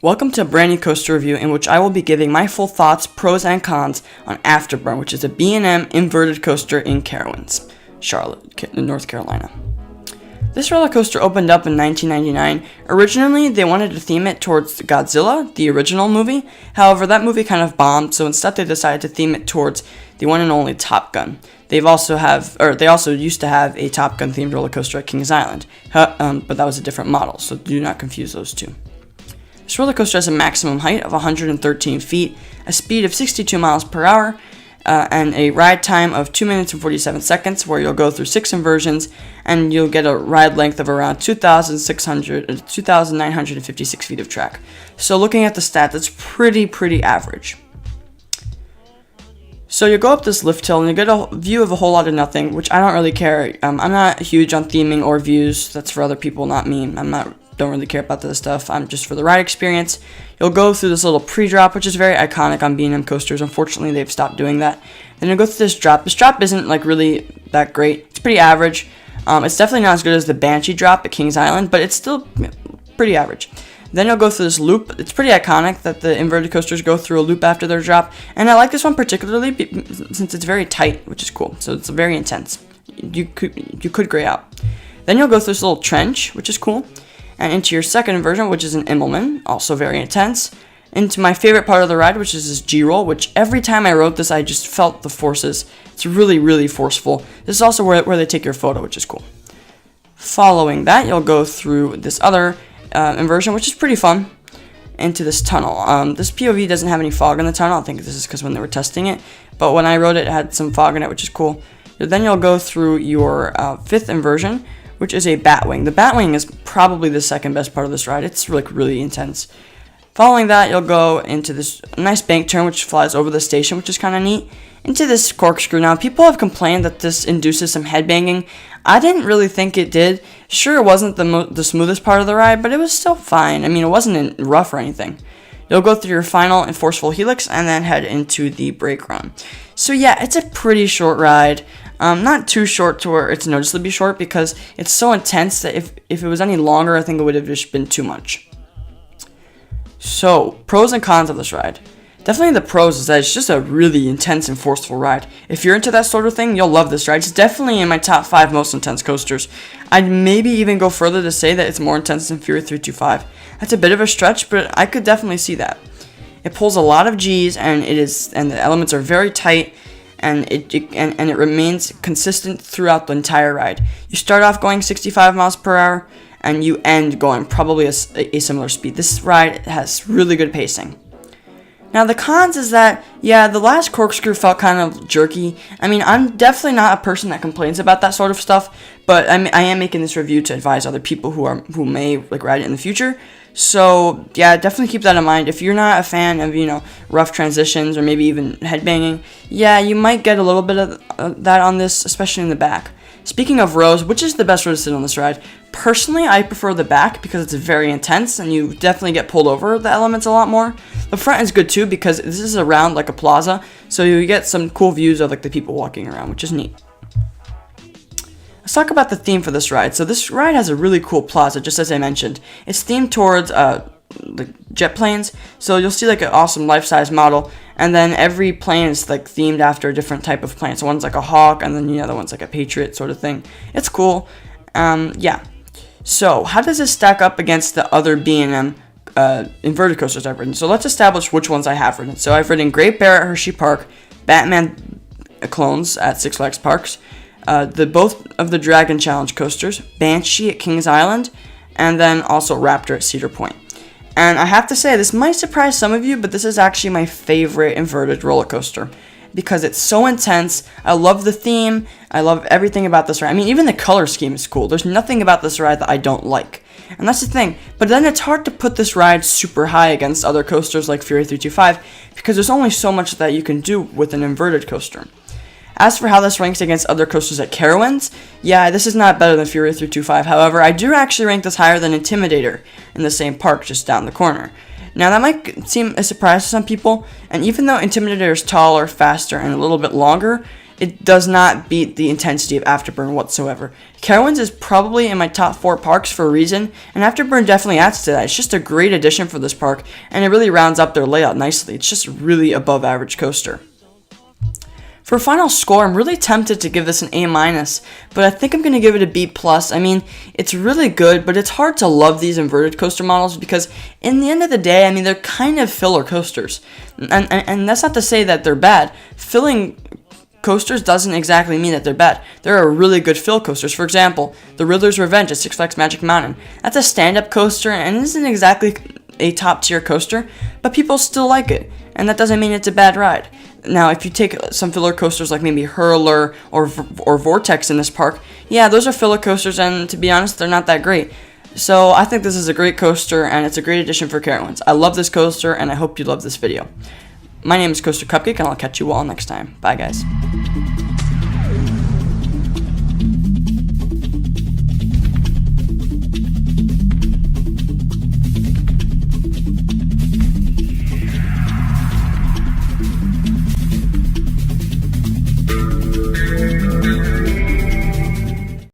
Welcome to a brand new coaster review in which I will be giving my full thoughts, pros and cons on Afterburn, which is a B&M inverted coaster in Carowinds, Charlotte, North Carolina. This roller coaster opened up in 1999. Originally, they wanted to theme it towards Godzilla, the original movie. However, that movie kind of bombed, so instead they decided to theme it towards the one and only Top Gun. They also used to have a Top Gun themed roller coaster at Kings Island, but that was a different model, so do not confuse those two. This roller coaster has a maximum height of 113 feet, a speed of 62 miles per hour, and a ride time of 2 minutes and 47 seconds, where you'll go through 6 inversions, and you'll get a ride length of around 2,956 feet of track. So looking at the stats, that's pretty average. So you go up this lift hill, and you get a view of a whole lot of nothing, which I don't really care. I'm not huge on theming or views. That's for other people, not me. Don't really care about this stuff. I'm just for the ride experience. You'll go through this little pre-drop, which is very iconic on B&M coasters. Unfortunately, they've stopped doing that. Then you'll go through this drop. This drop isn't really that great. It's pretty average. It's definitely not as good as the Banshee drop at Kings Island, but it's still pretty average. Then you'll go through this loop. It's pretty iconic that the inverted coasters go through a loop after their drop, and I like this one particularly since it's very tight, which is cool. So it's very intense. You could gray out. Then you'll go through this little trench, which is cool, and into your second inversion, which is an Immelman, also very intense. Into my favorite part of the ride, which is this G-roll, which every time I rode this, I just felt the forces. It's really forceful. This is also where they take your photo, which is cool. Following that, you'll go through this other inversion, which is pretty fun, into this tunnel. This POV doesn't have any fog in the tunnel. I think this is because when they were testing it, but when I rode it, it had some fog in it, which is cool. Then you'll go through your fifth inversion, which is a Batwing. The Batwing is probably the second best part of this ride. It's really intense. Following that, you'll go into this nice bank turn, which flies over the station, which is kind of neat. Into this corkscrew. Now, people have complained that this induces some headbanging. I didn't really think it did. Sure, it wasn't the smoothest part of the ride, but it was still fine. I mean, it wasn't rough or anything. You'll go through your final and forceful helix and then head into the brake run. So yeah, it's a pretty short ride. Not too short to where it's noticeably short, because it's so intense that if it was any longer, I think it would have just been too much. So, pros and cons of this ride. Definitely the pros is that it's just a really intense and forceful ride. If you're into that sort of thing, you'll love this ride. It's definitely in my top 5 most intense coasters. I'd maybe even go further to say that it's more intense than Fury 325. That's a bit of a stretch, but I could definitely see that. It pulls a lot of G's, and the elements are very tight, and it remains consistent throughout the entire ride. You start off going 65 miles per hour, and you end going probably a similar speed. This ride has really good pacing. Now, the cons is that, yeah, the last corkscrew felt kind of jerky. I mean, I'm definitely not a person that complains about that sort of stuff, but I am making this review to advise other people who may ride it in the future. So, yeah, definitely keep that in mind. If you're not a fan of, rough transitions or maybe even headbanging, yeah, you might get a little bit of that on this, especially in the back. Speaking of rows, which is the best row to sit on this ride? Personally, I prefer the back because it's very intense and you definitely get pulled over the elements a lot more. The front is good too because this is around like a plaza, so you get some cool views of the people walking around, which is neat. Let's talk about the theme for this ride. So this ride has a really cool plaza, just as I mentioned. It's themed towards the jet planes, so you'll see an awesome life-size model, and then every plane is themed after a different type of plane. So one's like a Hawk, and then the other one's like a Patriot sort of thing. It's cool. Yeah. So how does this stack up against the other B&M inverted coasters I've ridden? So let's establish which ones I have ridden. So I've ridden Great Bear at Hershey Park, Batman clones at Six Flags Parks, both of the Dragon Challenge coasters, Banshee at Kings Island, and then also Raptor at Cedar Point. And I have to say, this might surprise some of you, but this is actually my favorite inverted roller coaster because it's so intense. I love the theme. I love everything about this ride. I mean, even the color scheme is cool. There's nothing about this ride that I don't like. And that's the thing. But then it's hard to put this ride super high against other coasters like Fury 325 because there's only so much that you can do with an inverted coaster. As for how this ranks against other coasters at Carowinds, yeah, this is not better than Fury 325. However, I do actually rank this higher than Intimidator in the same park just down the corner. Now, that might seem a surprise to some people, and even though Intimidator is taller, faster, and a little bit longer, it does not beat the intensity of Afterburn whatsoever. Carowinds is probably in my top 4 parks for a reason, and Afterburn definitely adds to that. It's just a great addition for this park, and it really rounds up their layout nicely. It's just a really above average coaster. For a final score, I'm really tempted to give this an A-, but I think I'm going to give it a B+. I mean, it's really good, but it's hard to love these inverted coaster models because in the end of the day, I mean, they're kind of filler coasters. And that's not to say that they're bad. Filling coasters doesn't exactly mean that they're bad. There are really good fill coasters. For example, the Riddler's Revenge at Six Flags Magic Mountain. That's a stand-up coaster and isn't exactly a top-tier coaster, but people still like it, and that doesn't mean it's a bad ride. Now, if you take some filler coasters like maybe Hurler or Vortex in this park, yeah, those are filler coasters, and to be honest, they're not that great. So I think this is a great coaster, and it's a great addition for Carowinds. I love this coaster, and I hope you love this video. My name is Coaster Cupcake, and I'll catch you all next time. Bye, guys.